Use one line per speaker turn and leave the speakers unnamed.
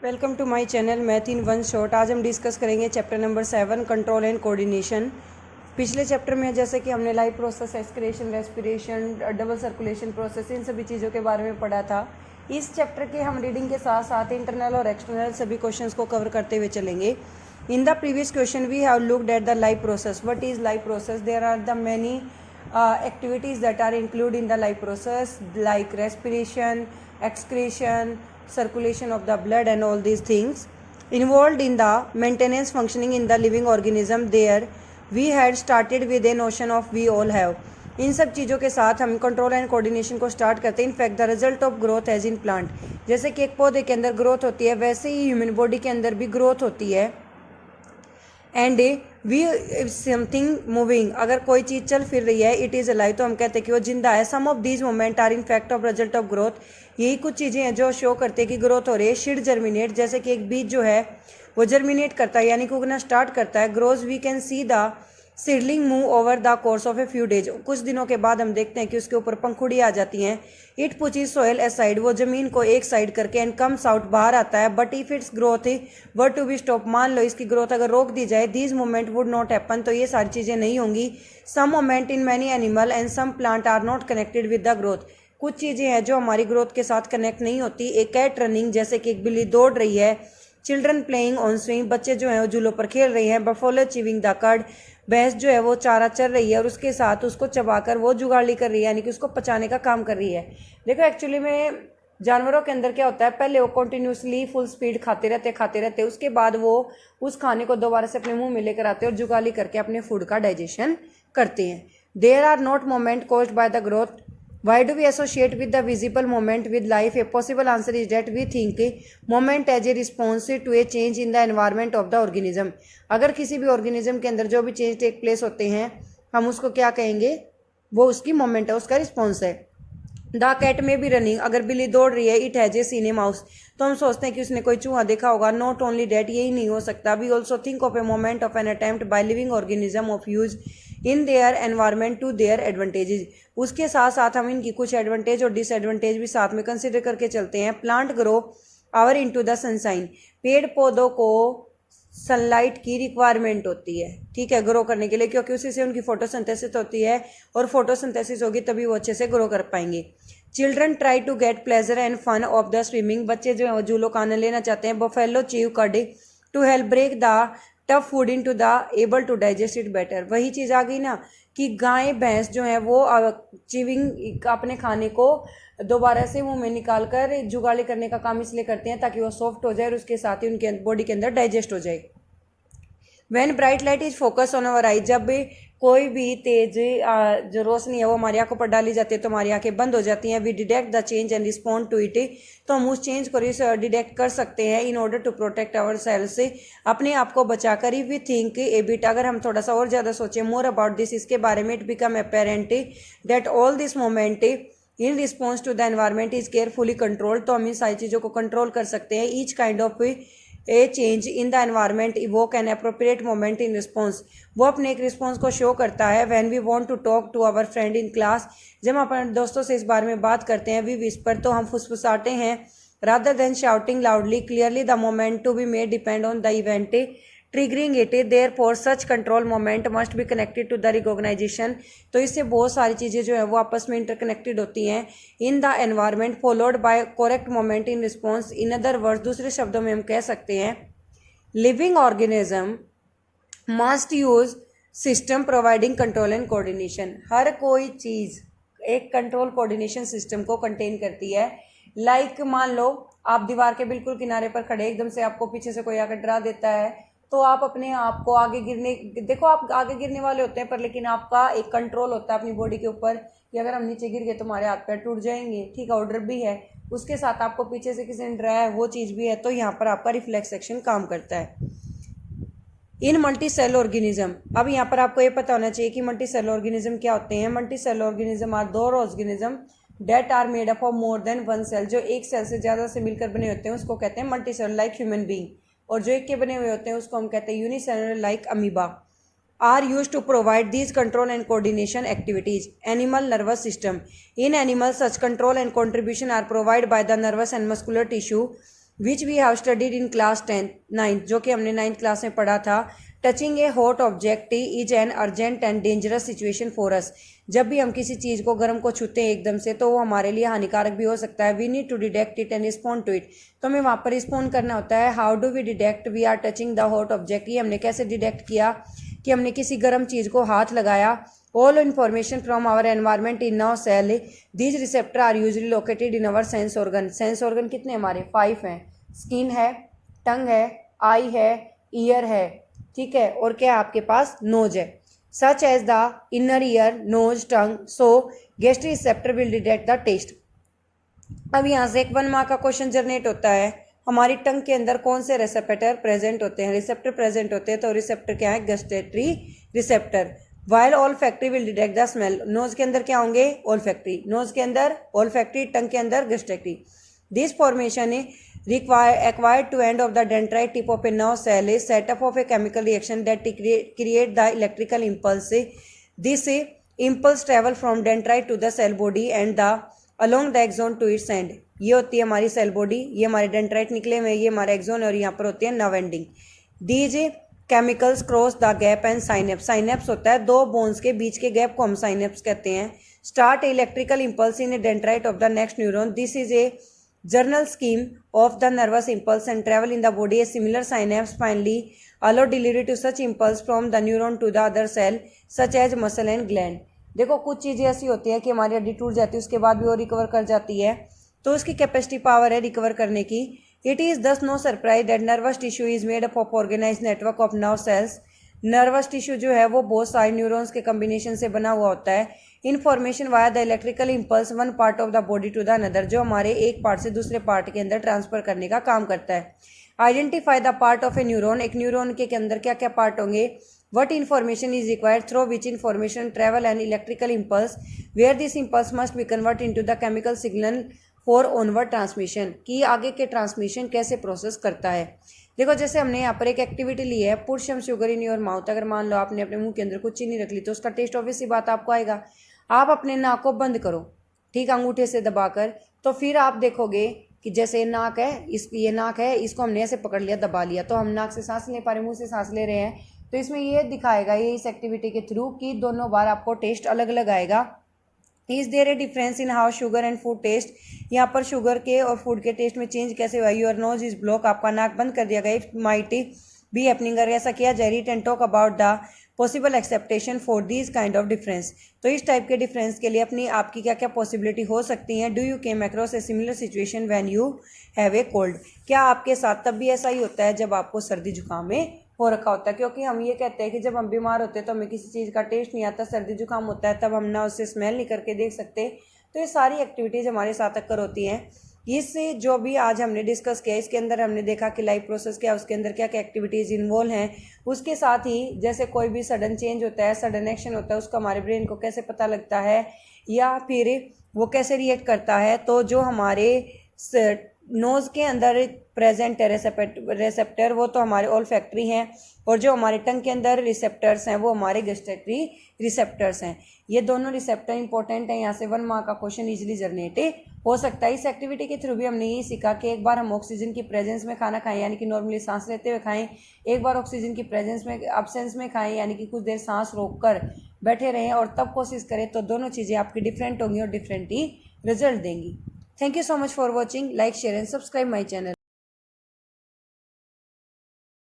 Welcome to my channel math in one shot. आज हम discuss करेंगे chapter number 7 control and coordination. पिछले chapter में जैसे कि हमने life process, excretion, respiration, double circulation process, इन सभी चीज़ों के बारे में पढ़ा था। इस चैप्टर के हम रीडिंग के साथ साथ इंटरनल और एक्सटर्नल सभी क्वेश्चंस को कवर करते हुए चलेंगे। In the previous question we have looked at the life process. What is life process? There are the many activities that are included in the life process like respiration, excretion, circulation of the blood and all these things involved in the maintenance functioning in the living organism. There we had started with a notion of we all have. इन सब चीज़ों के साथ हम control and coordination को start करते हैं। In fact the result of growth as in plant, जैसे कि एक पौधे के अंदर ग्रोथ होती है वैसे ही ह्यूमन बॉडी के अंदर भी ग्रोथ होती है। एंड वी समथिंग मूविंग, अगर कोई चीज़ चल फिर रही है, इट इज़ अलाइव, तो हम कहते हैं कि वो जिंदा है। Some of these moment are in fact of result of growth. यही कुछ चीज़ें हैं जो शो करते हैं कि ग्रोथ हो रही है। शिड जर्मिनेट, जैसे कि एक बीज जो है वो जर्मिनेट करता है यानी कि उगना स्टार्ट करता है। Grows, we can see the seedling move over the course of a few days, कुछ दिनों के बाद हम देखते हैं कि उसके ऊपर पंखुड़ी आ जाती हैं। इट पुचेस सोयल असाइड, वो जमीन को एक साइड करके, एंड कम्स आउट, बाहर आता है। But if its growth were to be stop, मान लो इसकी ग्रोथ अगर रोक दी जाए, these moment would not happen, तो ये सारी चीज़ें नहीं होंगी। Some moment in many animal and some plant are not connected with the growth, कुछ चीज़ें हैं जो हमारी ग्रोथ के साथ कनेक्ट नहीं होती। एक कैट रनिंग, जैसे कि एक बिल्ली दौड़ रही है। चिल्ड्रन प्लेइंग ऑन स्विंग, बच्चे जो हैं वो झूलों पर खेल रहे हैं। बफेलो चीविंग द कर्ड, भैंस जो है वो चारा चर रही है और उसके साथ उसको चबाकर वो जुगाली कर रही है यानी कि उसको पचाने का काम कर रही है। देखो एक्चुअली में जानवरों के अंदर क्या होता है, पहले वो कॉन्टिन्यूसली फुल स्पीड खाते रहते, उसके बाद वो उस खाने को दोबारा से अपने मुंह में लेकर आते हैं और जुगाली करके अपने फूड का डाइजेशन करते हैं। There are not moment caused by the growth. Why do we associate with the visible moment with life? A possible answer is that we think moment as a response to a change in the environment of the organism. अगर किसी भी organism के अंदर जो भी change take place होते हैं हम उसको क्या कहेंगे, वो उसकी moment है, उसका response है। द कैट में भी रनिंग, अगर बिल्ली दौड़ रही है, it has a seen a mouse, तो हम सोचते हैं कि उसने कोई चूहा देखा होगा। नॉट ओनली डेट, यही नहीं हो सकता। We also think of a moment of an attempt by living organism of use in their environment to their advantages. उसके साथ साथ हम इनकी कुछ एडवांटेज और डिसएडवांटेज भी साथ में कंसिडर करके चलते हैं। Plant grow our into the sunshine, पेड़ पौधों को सनलाइट की रिक्वायरमेंट होती है, ठीक है, ग्रो करने के लिए, क्योंकि उसी से उनकी फोटोसिंथेसिस होती है और फोटोसिंथेसिस होगी तभी वो अच्छे से ग्रो कर पाएंगे। Children try to get pleasure and fun of the swimming, बच्चे जो है वो झूलों का आनंद लेना चाहते हैं। Buffalo chew cud to help break the tough food into the able to digest it better. वही चीज़ आ गई ना कि गाय भैंस जो है वो चीविंग अपने खाने को दोबारा से मुंह में निकाल कर जुगाली करने का काम इसलिए करते हैं ताकि वो सॉफ्ट हो जाए और उसके साथ ही उनके बॉडी के अंदर डाइजेस्ट हो जाए। When bright light is focus on our eye, जब भी कोई भी तेज जो रोशनी है वो हमारी आंखों पर डाली जाती है तो हमारी आंखें बंद हो जाती हैं। We detect the change and respond to it, तो हम उस चेंज को डिटेक्ट कर सकते हैं in order to protect our self से, अपने आप को बचाकर। ही वी थिंक ए बिट, अगर हम थोड़ा सा और ज़्यादा सोचें मोर अबाउट दिस, इसके बारे में, it become apparent that all this moment in response to the environment is carefully control, तो हम इन सारी चीज़ों को कंट्रोल कर सकते हैं। Each kind of a change in the environment evoke an appropriate moment in response, वो अपने एक रिस्पॉन्स को शो करता है। When we want to talk to our friend in class, जब हम अपने दोस्तों से इस बारे में बात करते हैं, वी विस्पर, तो हम फुसफुसाते हैं। Rather than shouting loudly clearly, the moment to be made depend on the event triggering it, therefore such control moment must be connected to the recognisation, तो इससे बहुत सारी चीज़ें जो है वो आपस में इंटरकनेक्टेड होती हैं। In the environment followed by correct moment in response, in other words, दूसरे शब्दों में हम कह सकते हैं living organism must use system providing control and coordination, हर कोई चीज़ एक कंट्रोल कोऑर्डिनेशन सिस्टम को कंटेन करती है। लाइक मान लो आप दीवार के बिल्कुल किनारे पर खड़े, एकदम से आपको पीछे से कोई आकर डरा देता है तो आप अपने आप को आगे गिरने, देखो आप आगे गिरने वाले होते हैं पर लेकिन आपका एक कंट्रोल होता है अपनी बॉडी के ऊपर कि अगर हम नीचे गिर गए तो हमारे हाथ पैर टूट जाएंगे, ठीक है, ऑर्डर भी है। उसके साथ आपको पीछे से किसी ने डराया है, वो चीज़ भी है, तो यहाँ पर आपका रिफ्लेक्स एक्शन काम करता है। इन मल्टी सेल ऑर्गेनिज्म, अब यहाँ पर आपको ये पता होना चाहिए कि मल्टी सेल ऑर्गेनिज्म क्या होते हैं। मल्टी सेल ऑर्गेनिज्म आर दो organism that are made up of more than one cell, जो एक सेल से ज़्यादा से मिलकर बने होते हैं उसको कहते हैं multi cell, like human being, और जो एक के बने हुए होते हैं उसको हम कहते हैं unicellular, like amoeba. Are use to provide these control and coordination activities. Animal nervous system, in animal such control and contribution are provide by the nervous and muscular tissue which we have studied in class 9th, जो कि हमने 9th class में पढ़ा था। Touching a hot object is an urgent and dangerous situation for us. जब भी हम किसी चीज़ को गर्म को छूते हैं एकदम से तो वो हमारे लिए हानिकारक भी हो सकता है। We need to detect it and respond to it. तो हमें वहाँ पर रिस्पॉन्ड करना होता है। How do we detect we are touching the hot object. ये हमने कैसे डिटेक्ट किया कि हमने किसी गर्म चीज़ को हाथ लगाया। All information from our environment in our cell, these receptors are usually located in our sense organ. Sense organ कितने हमारे 5 हैं। स्किन है, टंग है, आई है, ईयर है, ठीक है, और क्या आपके पास नोज है। Such as the inner ear, nose, tongue, so gustatory receptor will detect the taste. अब यहाँ से एक 1 मार्क का क्वेश्चन जनरेट होता है। हमारी टंग के अंदर कौन से रिसेप्टर प्रेजेंट होते हैं, रिसेप्टर प्रेजेंट होते हैं, तो रिसेप्टर क्या है, gustatory receptor. While olfactory will detect the smell. Nose के अंदर क्या होंगे, ऑल्फैक्टरी, नोज के अंदर ऑल्फैक्टरी, टंग के अंदर gustatory. This formation acquired to end of the dendrite tip of a nerve cell is set up of a chemical reaction that create the electrical impulse. This impulse travel from dendrite to the cell body and the along the axon to its end. ये होती है हमारी cell body, ये हमारे dendrite निकले हुए, ये हमारे एक्सोन, और यहाँ पर होती है nerve ending. These chemicals cross the gap and synapse. Synapse होता है 2 बोन्स के बीच के गैप को हम साइनेप्स कहते हैं। Start electrical impulse in A dendrite of the next neuron. This is a journal scheme of the nervous impulse and travel in the body. A similar synapse finally allow delivery to such impulse from the neuron to the other cell such as muscle and gland. देखो कुछ चीज़ें ऐसी होती है कि हमारी हड्डी टूट जाती है, उसके बाद भी वो रिकवर कर जाती है, तो उसकी कैपेसिटी पावर है रिकवर करने की। It is thus no surprise that nervous tissue is made up of organise network of nerve cells. Nervous tissue जो है वो बहुत सारे न्यूरॉन्स के कम्बिनेशन से बना हुआ होता है। Information via the electrical impulse one part of the body to the another, जो हमारे एक पार्ट से दूसरे पार्ट के अंदर ट्रांसफर करने का काम करता है। Identify the part of a neuron. एक न्यूरॉन के अंदर क्या क्या पार्ट होंगे। What information is required through which information travel and electrical impulse where this impulse must be convert into the chemical signal for onward transmission, की आगे के transmission कैसे प्रोसेस करता है। देखो जैसे हमने यहाँ पर एक एक्टिविटी ली है, put some sugar in your mouth. अगर मान लो आपने अपने मुंह के अंदर कुछ चीनी रख ली तो उसका टेस्ट ऑब्वियस सी बात आपको आएगा। आप अपने नाक को बंद करो, ठीक, अंगूठे से दबाकर, तो फिर आप देखोगे कि जैसे नाक है, ये नाक है, इसको हमने ऐसे पकड़ लिया, दबा लिया, तो हम नाक से सांस ले पा रहे, मुंह से सांस ले रहे हैं, तो इसमें ये दिखाएगा ये इस एक्टिविटी के थ्रू कि दोनों बार आपको टेस्ट अलग अलग आएगा। Is there a difference in how sugar and food taste. यहाँ पर शुगर के और फूड के टेस्ट में चेंज कैसे हुआ। योर नोज इज ब्लॉक, आपका नाक बंद कर दिया गया। इट माइट बी हैपनिंग, अगर ऐसा किया जाए। Read and talk about the possible acceptation for this kind of difference. तो इस टाइप के डिफरेंस के लिए अपनी आपकी क्या क्या पॉसिबिलिटी हो सकती हैं। Do you came across a similar situation when you have a cold. क्या आपके साथ तब भी ऐसा ही होता है जब आपको सर्दी जुकाम में हो रखा होता है। क्योंकि हम ये कहते हैं कि जब हम बीमार होते हैं तो हमें किसी चीज़ का टेस्ट नहीं आता, सर्दी जुकाम होता है तब हम ना उससे स्मेल नहीं करके देख सकते। तो ये सारी एक्टिविटीज़ हमारे साथ अक्कर होती हैं। इससे जो भी आज हमने डिस्कस किया इसके अंदर हमने देखा कि लाइफ प्रोसेस क्या, उसके अंदर क्या क्या एक्टिविटीज़ इन्वॉल्व हैं। उसके साथ ही जैसे कोई भी सडन चेंज होता है, सडन एक्शन होता है, उसका हमारे ब्रेन को कैसे पता लगता है या फिर वो कैसे रिएक्ट करता है। तो जो हमारे नोज़ के अंदर प्रेजेंट है रेसेप्टर, वो तो हमारे ऑल्फैक्टरी हैं, और जो हमारे टंग के अंदर रिसेप्टर्स हैं वो हमारे गस्टेटरी रिसेप्टर्स हैं। ये दोनों रिसेप्टर इंपॉर्टेंट हैं। यहाँ से 1 मार्क का क्वेश्चन इजीली जनरेट हो सकता है। इस एक्टिविटी के थ्रू भी हमने यही सीखा कि एक बार हम ऑक्सीजन की प्रेजेंस में खाना खाएं, यानी कि नॉर्मली सांस लेते हुए खाएं। एक बार ऑक्सीजन की प्रेजेंस में अब्सेंस में खाएं, यानी कि कुछ देर सांस रोक कर बैठे रहें और तब कोशिश करें, तो दोनों चीज़ें आपकी डिफरेंट होंगी और डिफरेंट ही रिजल्ट देंगी। Thank you so much for watching. Like, share and subscribe my channel.